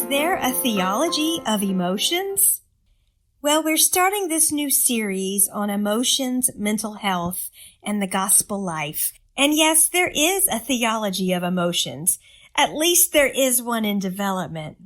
there a theology of emotions? Well, we're starting this new series on emotions, mental health, and the gospel life. And yes, there is a theology of emotions. At least there is one in development.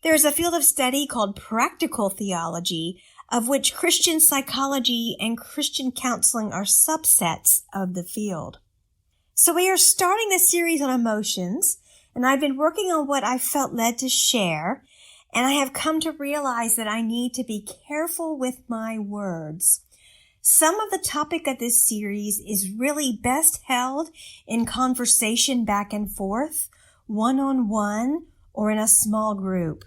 There's a field of study called practical theology, of which Christian psychology and Christian counseling are subsets of the field. So we are starting this series on emotions, and I've been working on what I felt led to share, and I have come to realize that I need to be careful with my words. Some of the topic of this series is really best held in conversation back and forth, one-on-one, or in a small group.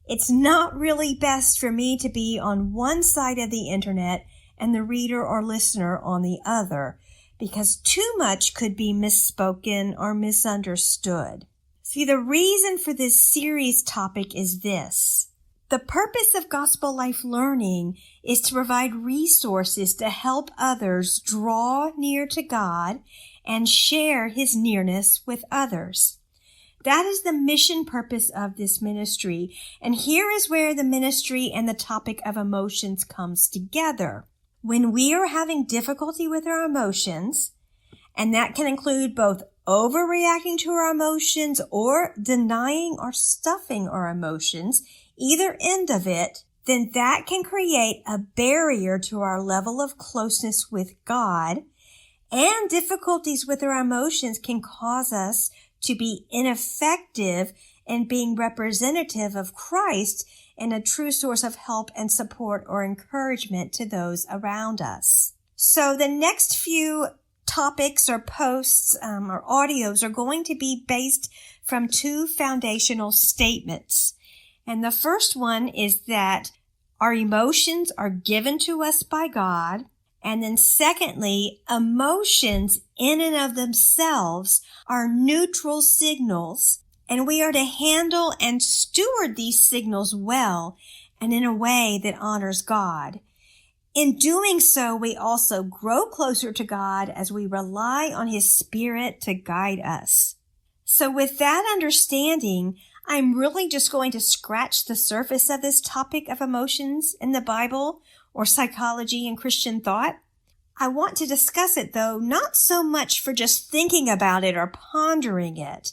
It's not really best for me to be on one side of the internet and the reader or listener on the other, because too much could be misspoken or misunderstood. See, the reason for this series topic is this. The purpose of Gospel Life Learning is to provide resources to help others draw near to God and share His nearness with others. That is the mission purpose of this ministry, and here is where the ministry and the topic of emotions comes together. When we are having difficulty with our emotions, and that can include both overreacting to our emotions or denying or stuffing our emotions, either end of it, then that can create a barrier to our level of closeness with God, and difficulties with our emotions can cause us to be ineffective in being representative of Christ and a true source of help and support or encouragement to those around us. So the next few topics or posts or audios are going to be based from two foundational statements. And the first one is that our emotions are given to us by God. And then secondly, emotions in and of themselves are neutral signals, and we are to handle and steward these signals well and in a way that honors God. In doing so, we also grow closer to God as we rely on His Spirit to guide us. So with that understanding, I'm really just going to scratch the surface of this topic of emotions in the Bible or psychology and Christian thought. I want to discuss it, though, not so much for just thinking about it or pondering it.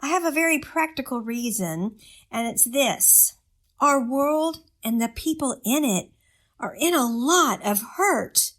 I have a very practical reason, and it's this. Our world and the people in it are in a lot of hurt.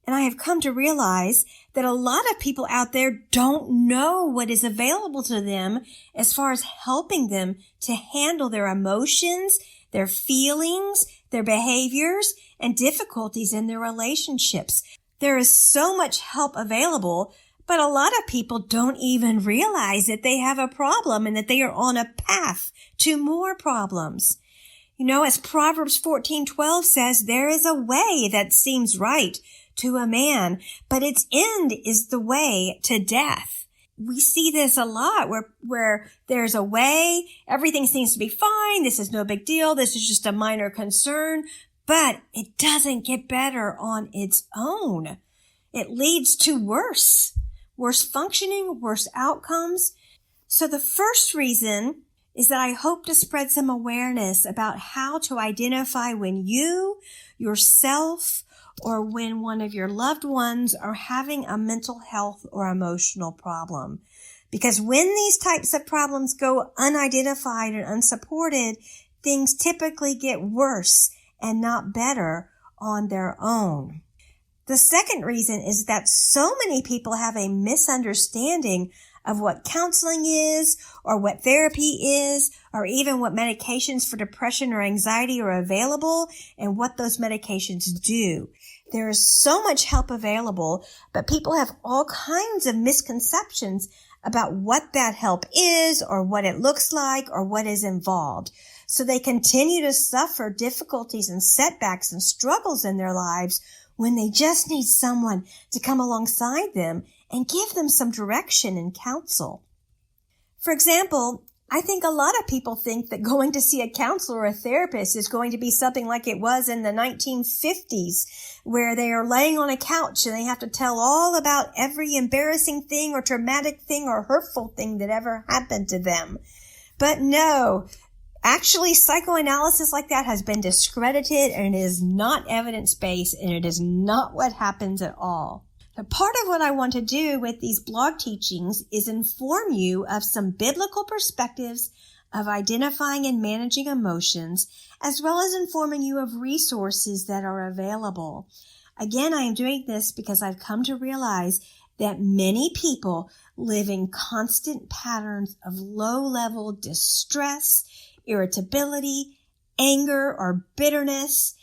And I have come to realize that a lot of people out there don't know what is available to them as far as helping them to handle their emotions, their feelings, their behaviors, and difficulties in their relationships. There is so much help available, but a lot of people don't even realize that they have a problem and that they are on a path to more problems. You know, as Proverbs 14:12 says, there is a way that seems right to a man, but its end is the way to death. We see this a lot where there's a way, everything seems to be fine, this is no big deal, this is just a minor concern, but it doesn't get better on its own. It leads to worse functioning, worse outcomes. So the first reason is that I hope to spread some awareness about how to identify when you, yourself, or when one of your loved ones are having a mental health or emotional problem. Because when these types of problems go unidentified and unsupported, things typically get worse and not better on their own. The second reason is that so many people have a misunderstanding of what counseling is, or what therapy is, or even what medications for depression or anxiety are available, and what those medications do. There is so much help available, but people have all kinds of misconceptions about what that help is, or what it looks like, or what is involved. So they continue to suffer difficulties and setbacks and struggles in their lives when they just need someone to come alongside them and give them some direction and counsel. For example, I think a lot of people think that going to see a counselor or a therapist is going to be something like it was in the 1950s, where they are laying on a couch and they have to tell all about every embarrassing thing or traumatic thing or hurtful thing that ever happened to them. But no, Actually, psychoanalysis like that has been discredited, and it is not evidence-based, and it is not what happens at all. But part of what I want to do with these blog teachings is inform you of some biblical perspectives of identifying and managing emotions, as well as informing you of resources that are available. Again, I am doing this because I've come to realize that many people live in constant patterns of low-level distress, irritability, anger or bitterness,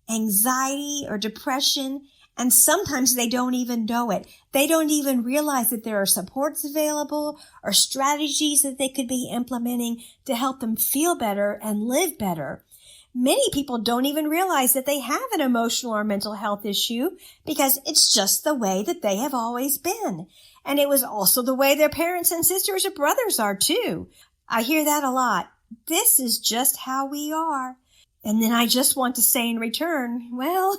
anxiety or depression, and sometimes they don't even know it. They don't even realize that there are supports available or strategies that they could be implementing to help them feel better and live better. Many people don't even realize that they have an emotional or mental health issue because it's just the way that they have always been. And it was also the way their parents and sisters or brothers are too. I hear that a lot. This is just how we are. And then I just want to say in return, well,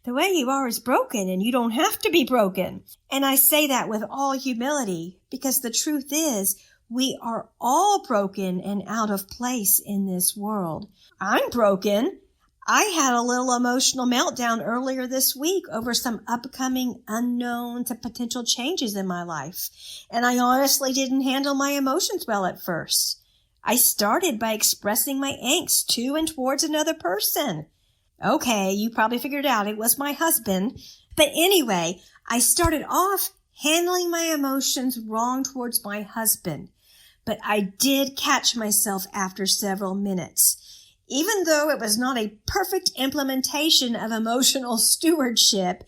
the way you are is broken and you don't have to be broken. And I say that with all humility because the truth is we are all broken and out of place in this world. I'm broken. I had a little emotional meltdown earlier this week over some upcoming unknown to potential changes in my life. And I honestly didn't handle my emotions well at first. I started by expressing my angst to and towards another person. Okay, you probably figured out it was my husband. But anyway, I started off handling my emotions wrong towards my husband. But I did catch myself after several minutes. Even though it was not a perfect implementation of emotional stewardship,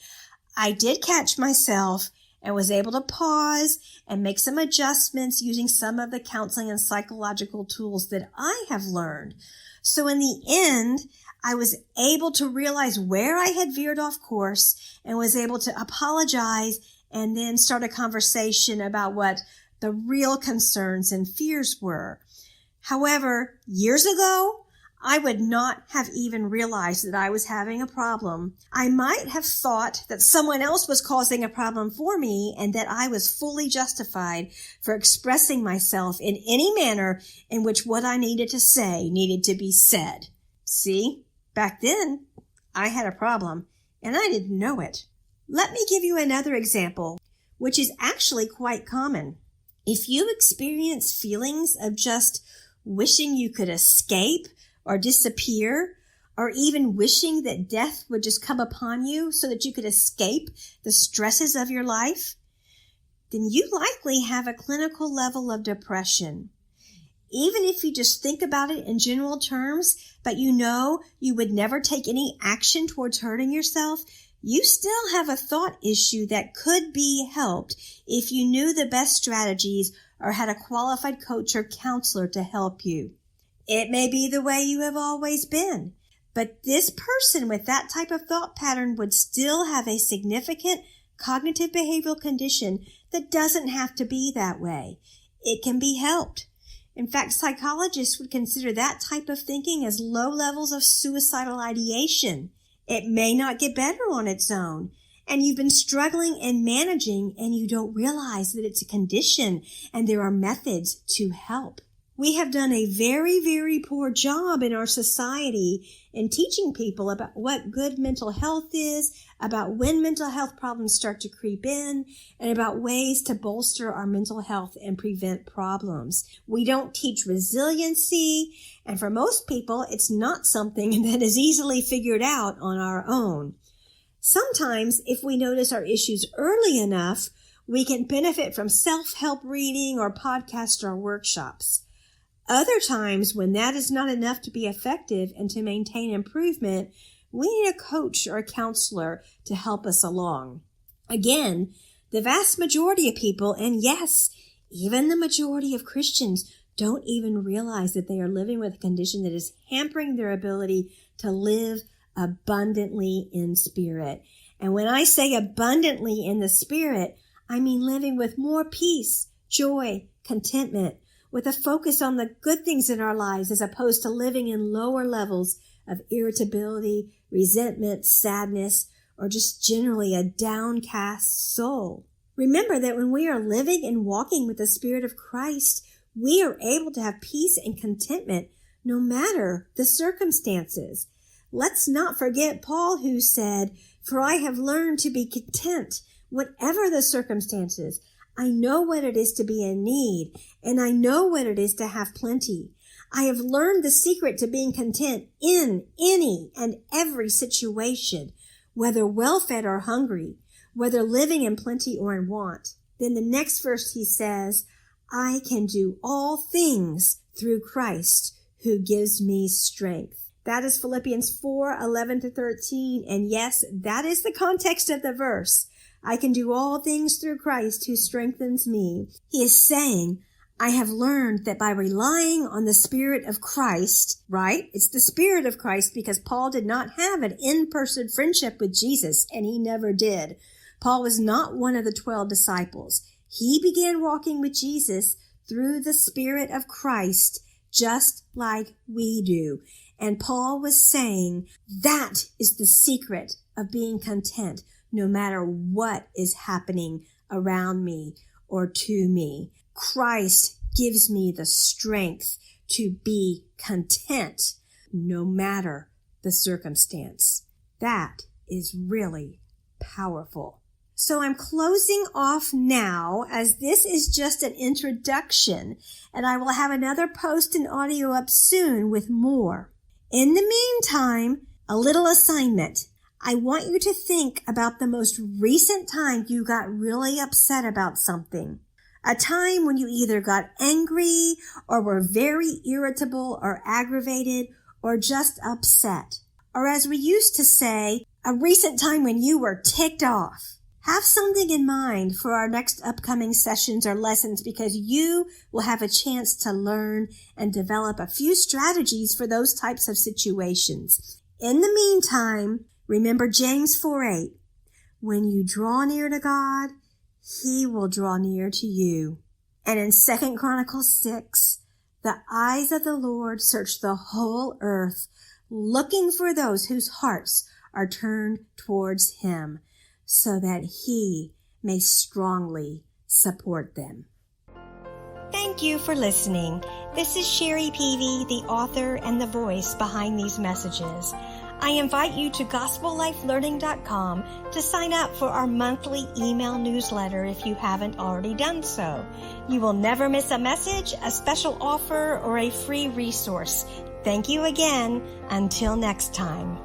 I did catch myself and was able to pause and make some adjustments using some of the counseling and psychological tools that I have learned. So in the end, I was able to realize where I had veered off course and was able to apologize and then start a conversation about what the real concerns and fears were. However, years ago, I would not have even realized that I was having a problem. I might have thought that someone else was causing a problem for me and that I was fully justified for expressing myself in any manner in which what I needed to say needed to be said. See, back then, I had a problem and I didn't know it. Let me give you another example, which is actually quite common. If you experience feelings of just wishing you could escape or disappear, or even wishing that death would just come upon you so that you could escape the stresses of your life, then you likely have a clinical level of depression. Even if you just think about it in general terms, but you know you would never take any action towards hurting yourself, you still have a thought issue that could be helped if you knew the best strategies or had a qualified coach or counselor to help you. It may be the way you have always been, but this person with that type of thought pattern would still have a significant cognitive behavioral condition that doesn't have to be that way. It can be helped. In fact, psychologists would consider that type of thinking as low levels of suicidal ideation. It may not get better on its own, and you've been struggling and managing, and you don't realize that it's a condition and there are methods to help. We have done a very, very poor job in our society in teaching people about what good mental health is, about when mental health problems start to creep in, and about ways to bolster our mental health and prevent problems. We don't teach resiliency, and for most people, it's not something that is easily figured out on our own. Sometimes, if we notice our issues early enough, we can benefit from self-help reading or podcasts or workshops. Other times, when that is not enough to be effective and to maintain improvement, we need a coach or a counselor to help us along. Again, the vast majority of people, and yes, even the majority of Christians, don't even realize that they are living with a condition that is hampering their ability to live abundantly in spirit. And when I say abundantly in the spirit, I mean living with more peace, joy, contentment, with a focus on the good things in our lives as opposed to living in lower levels of irritability, resentment, sadness, or just generally a downcast soul. Remember that when we are living and walking with the Spirit of Christ, we are able to have peace and contentment no matter the circumstances. Let's not forget Paul, who said, "For I have learned to be content, whatever the circumstances. I know what it is to be in need, and I know what it is to have plenty. I have learned the secret to being content in any and every situation, whether well-fed or hungry, whether living in plenty or in want." Then the next verse he says, "I can do all things through Christ who gives me strength." That is Philippians 4:11-13. And yes, that is the context of the verse. I can do all things through Christ who strengthens me. He is saying, I have learned that by relying on the Spirit of Christ, right? It's the Spirit of Christ, because Paul did not have an in-person friendship with Jesus, and he never did. Paul was not one of the 12 disciples. He began walking with Jesus through the Spirit of Christ, just like we do. And Paul was saying that is the secret of being content, no matter what is happening around me or to me. Christ gives me the strength to be content, no matter the circumstance. That is really powerful. So I'm closing off now, as this is just an introduction, and I will have another post and audio up soon with more. In the meantime, a little assignment. I want you to think about the most recent time you got really upset about something. A time when you either got angry or were very irritable or aggravated or just upset. Or as we used to say, a recent time when you were ticked off. Have something in mind for our next upcoming sessions or lessons, because you will have a chance to learn and develop a few strategies for those types of situations. In the meantime, remember James 4:8. When you draw near to God, He will draw near to you. And in 2 Chronicles 6, the eyes of the Lord search the whole earth, looking for those whose hearts are turned towards Him, so that He may strongly support them. Thank you for listening. This is Sherry Peavy, the author and the voice behind these messages. I invite you to gospelLifeLearning.com to sign up for our monthly email newsletter if you haven't already done so. You will never miss a message, a special offer, or a free resource. Thank you again. Until next time.